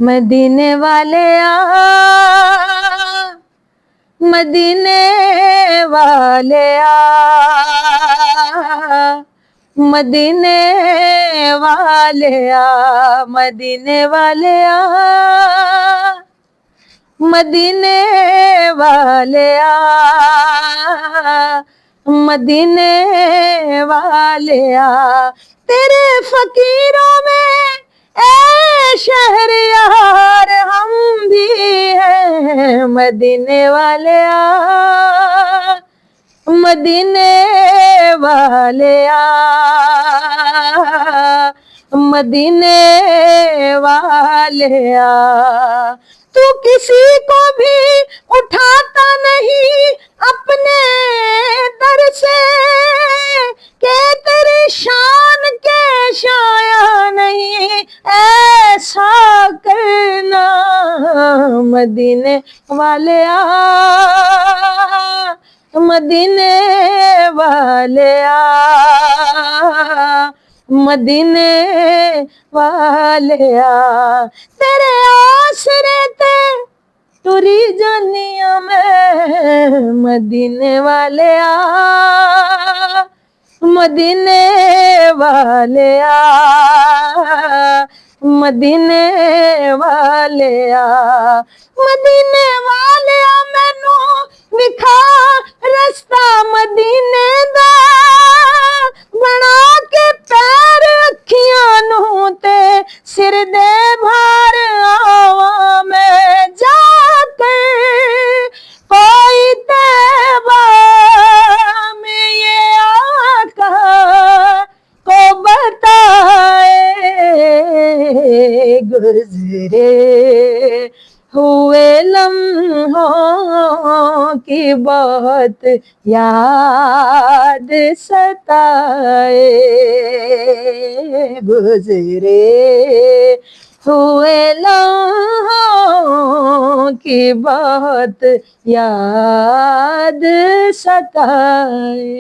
मदीने वाले मदीने वाले मदीने वाले मदीने वाले मदीने वाले मदीने वाले तेरे फकीरों में ए शहरियार हम भी हैं मदीने वाले मदीने वाले मदीने वाले तू किसी को भी उठाता नहीं अपने दर से के तेरी शान के शाया नहीं ऐसा करना मदीने वाले मदीने वाले मदीने वाले तेरे आसरे ते टुरी जानिया में मदीने वाले मदीने वाले मदीने वाले मदीने वाले मैनू विखा रस्ता मदीने दा बना के पैर अखियां नू ते सिर दे भार आवा मैं जाके कोई तैबा में ये आका को बताए गुजरे हुए लम्हों की बहुत याद सताए गुजरे हुए लम्हों की बहुत याद सताए।